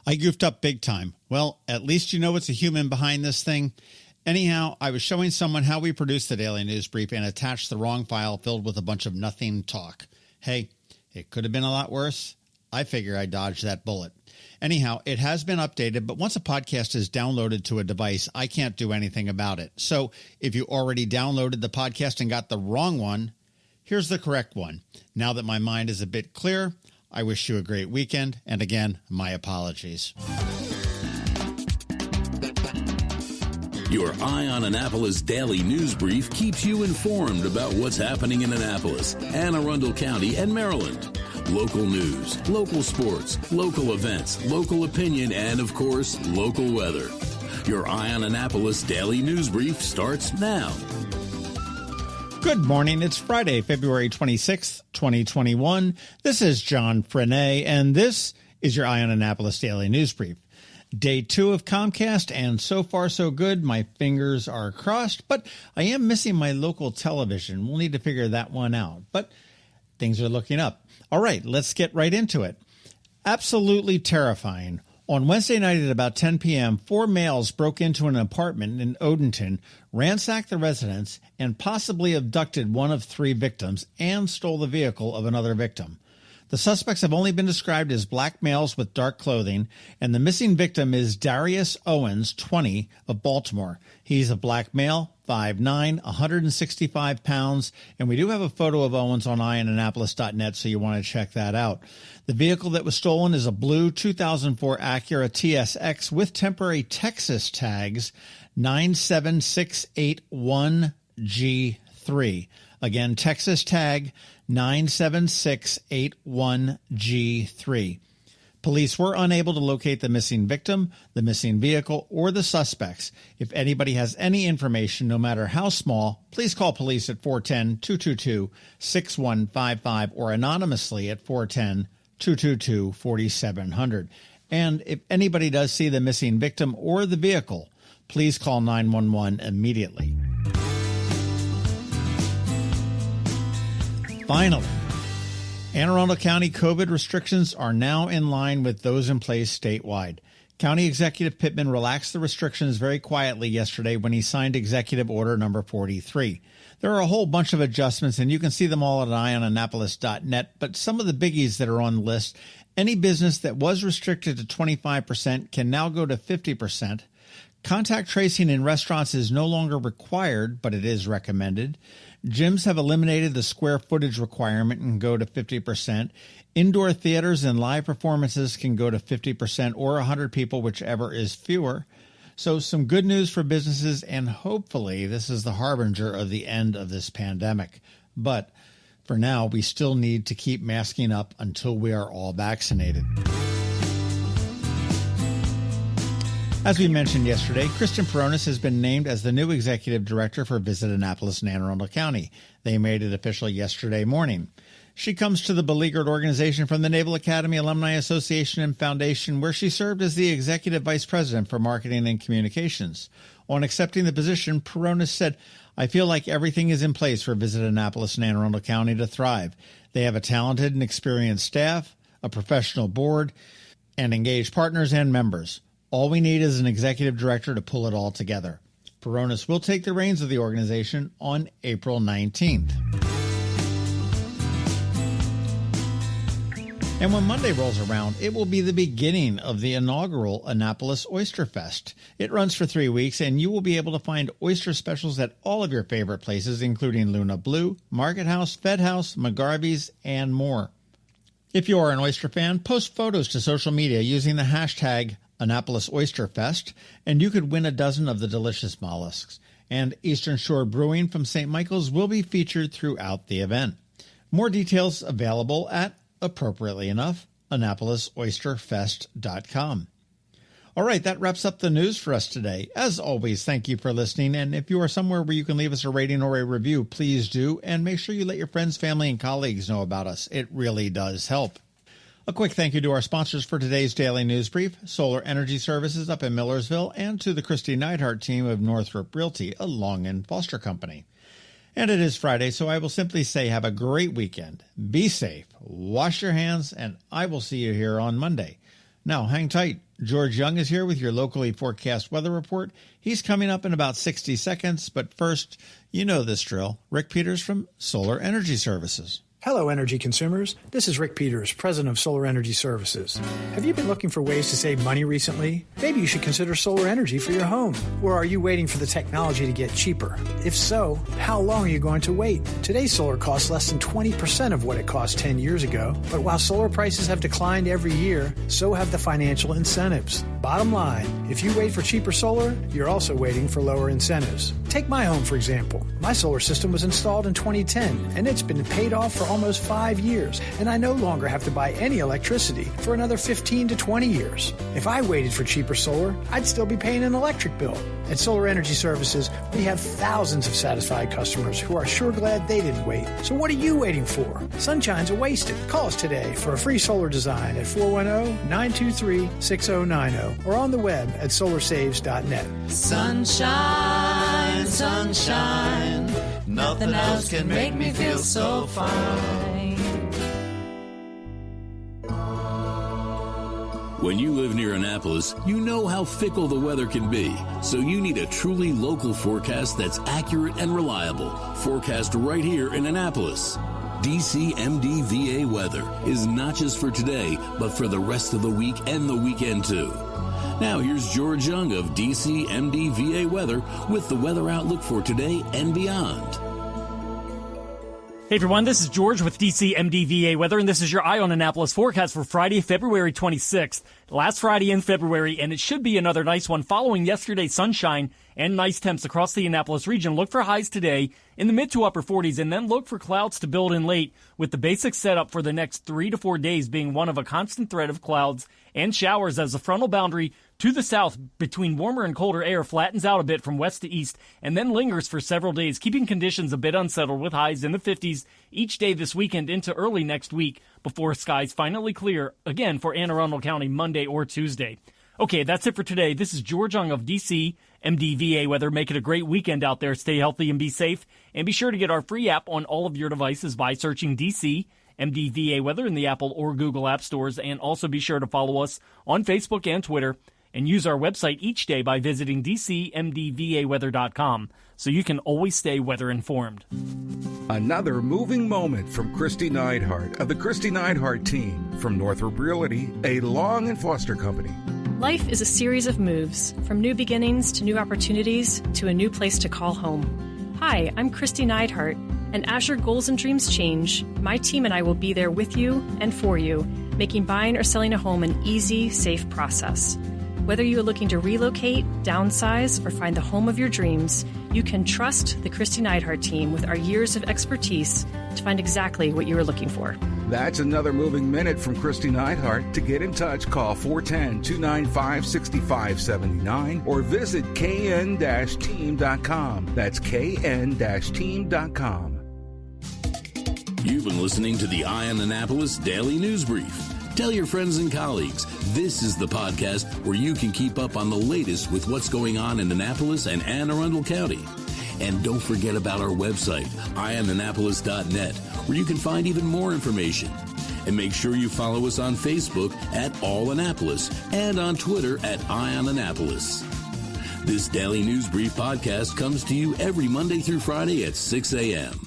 I goofed up big time. Well, at least you know it's a human behind this thing. Anyhow, I was showing someone how we produce the Daily News Brief and attached the wrong file filled with a bunch of nothing talk. Hey, it could have been a lot worse. I figure I dodged that bullet. Anyhow, it has been updated, but once a podcast is downloaded to a device, I can't do anything about it. So if you already downloaded the podcast and got the wrong one, here's the correct one. Now that my mind is a bit clear, I wish you a great weekend. And again, my apologies. Your Eye on Annapolis Daily News Brief keeps you informed about what's happening in Annapolis, Anne Arundel County, and Maryland. Local news, local sports, local events, local opinion, and, of course, local weather. Your Eye on Annapolis Daily News Brief starts now. Good morning. It's Friday, February 26th, 2021. This is John Frenaye, and this is your Eye on Annapolis Daily News Brief. Day 2 of Comcast, and so far so good. My fingers are crossed, but I am missing my local television. We'll need to figure that one out, but things are looking up. All right, let's get right into it. Absolutely terrifying. On Wednesday night at about 10 p.m., 4 males broke into an apartment in Odenton, ransacked the residence, and possibly abducted one of 3 victims and stole the vehicle of another victim. The suspects have only been described as black males with dark clothing, and the missing victim is Darius Owens, 20, of Baltimore. He's a black male, 5'9", 165 pounds, and we do have a photo of Owens on eyeonannapolis.net, so you want to check that out. The vehicle that was stolen is a blue 2004 Acura TSX with temporary Texas tags 97681G3. Again, Texas tag 97681G3. Police were unable to locate the missing victim, the missing vehicle, or the suspects. If anybody has any information, no matter how small, please call police at 410-222-6155 or anonymously at 410-222-4700. And if anybody does see the missing victim or the vehicle, please call 911 immediately. Finally, Anne Arundel County COVID restrictions are now in line with those in place statewide. County Executive Pittman relaxed the restrictions very quietly yesterday when he signed Executive Order number 43. There are a whole bunch of adjustments, and you can see them all at eyeonannapolis.net, but some of the biggies that are on the list: any business that was restricted to 25% can now go to 50%. Contact tracing in restaurants is no longer required, but it is recommended. Gyms have eliminated the square footage requirement and go to 50%. Indoor theaters and live performances can go to 50% or 100 people, whichever is fewer. So some good news for businesses, and hopefully this is the harbinger of the end of this pandemic. But for now, we still need to keep masking up until we are all vaccinated. As we mentioned yesterday, Kristen Peronis has been named as the new executive director for Visit Annapolis and Anne Arundel County. They made it official yesterday morning. She comes to the beleaguered organization from the Naval Academy Alumni Association and Foundation, where she served as the executive vice president for marketing and communications. On accepting the position, Peronis said, "I feel like everything is in place for Visit Annapolis and Anne Arundel County to thrive. They have a talented and experienced staff, a professional board, and engaged partners and members. All we need is an executive director to pull it all together." Peronis will take the reins of the organization on April 19th. And when Monday rolls around, it will be the beginning of the inaugural Annapolis Oyster Fest. It runs for 3 weeks, and you will be able to find oyster specials at all of your favorite places, including Luna Blue, Market House, Fed House, McGarvey's, and more. If you are an oyster fan, post photos to social media using the hashtag Annapolis Oyster Fest, and you could win a dozen of the delicious mollusks. And Eastern Shore Brewing from St. Michael's will be featured throughout the event. More details available at, appropriately enough, AnnapolisOysterFest.com. All right, that wraps up the news for us today. As always, thank you for listening, and if you are somewhere where you can leave us a rating or a review, please do, and make sure you let your friends, family, and colleagues know about us. It really does help. A quick thank you to our sponsors for today's Daily News Brief, Solar Energy Services up in Millersville, and to the Christy Neidhart team of Northrop Realty, a Long & Foster company. And it is Friday, so I will simply say have a great weekend. Be safe, wash your hands, and I will see you here on Monday. Now, hang tight. George Young is here with your locally forecast weather report. He's coming up in about 60 seconds, but first, you know this drill. Rick Peters from Solar Energy Services. Hello, energy consumers. This is Rick Peters, president of Solar Energy Services. Have you been looking for ways to save money recently? Maybe you should consider solar energy for your home. Or are you waiting for the technology to get cheaper? If so, how long are you going to wait? Today's solar costs less than 20% of what it cost 10 years ago. But while solar prices have declined every year, so have the financial incentives. Bottom line, if you wait for cheaper solar, you're also waiting for lower incentives. Take my home, for example. My solar system was installed in 2010, and it's been paid off for almost 5 years, and I no longer have to buy any electricity for another 15 to 20 years. If I waited for cheaper solar, I'd still be paying an electric bill. At Solar Energy Services, we have thousands of satisfied customers who are sure glad they didn't wait. So what are you waiting for? Sunshine's a wasted. Call us today for a free solar design at 410-923-6090 or on the web at solarsaves.net. Sunshine, sunshine, nothing else can make me feel so fine. When you live near Annapolis, you know how fickle the weather can be. So you need a truly local forecast that's accurate and reliable. Forecast right here in Annapolis. DCMDVA weather is not just for today, but for the rest of the week and the weekend too. Now here's George Young of DCMDVA weather with the weather outlook for today and beyond. Hey everyone, this is George with DCMDVA Weather, and this is your Eye on Annapolis forecast for Friday, February 26th, last Friday in February, and it should be another nice one following yesterday's sunshine and nice temps across the Annapolis region. Look for highs today in the mid to upper 40s, and then look for clouds to build in late, with the basic setup for the next 3 to 4 days being one of a constant threat of clouds and showers as the frontal boundary to the south between warmer and colder air flattens out a bit from west to east and then lingers for several days, keeping conditions a bit unsettled with highs in the 50s each day this weekend into early next week before skies finally clear again for Anne Arundel County Monday or Tuesday. Okay, that's it for today. This is George Young of DCMDVA Weather. Make it a great weekend out there. Stay healthy and be safe. And be sure to get our free app on all of your devices by searching DCMDVA Weather in the Apple or Google App Stores. And also be sure to follow us on Facebook and Twitter. And use our website each day by visiting DCMDVAweather.com so you can always stay weather informed. Another moving moment from Christy Neidhart of the Christy Neidhart team from Northrop Realty, a Long and Foster company. Life is a series of moves, from new beginnings to new opportunities to a new place to call home. Hi, I'm Christy Neidhart, and as your goals and dreams change, my team and I will be there with you and for you, making buying or selling a home an easy, safe process. Whether you are looking to relocate, downsize, or find the home of your dreams, you can trust the Christy Neidhart team with our years of expertise to find exactly what you are looking for. That's another moving minute from Christy Neidhart. To get in touch, call 410-295-6579 or visit kn-team.com. That's kn-team.com. You've been listening to the Eye on Annapolis Daily News Brief. Tell your friends and colleagues, this is the podcast where you can keep up on the latest with what's going on in Annapolis and Anne Arundel County. And don't forget about our website, eyeonannapolis.net, where you can find even more information. And make sure you follow us on Facebook at All Annapolis and on Twitter at Eye on Annapolis. This Daily News Brief podcast comes to you every Monday through Friday at 6 a.m.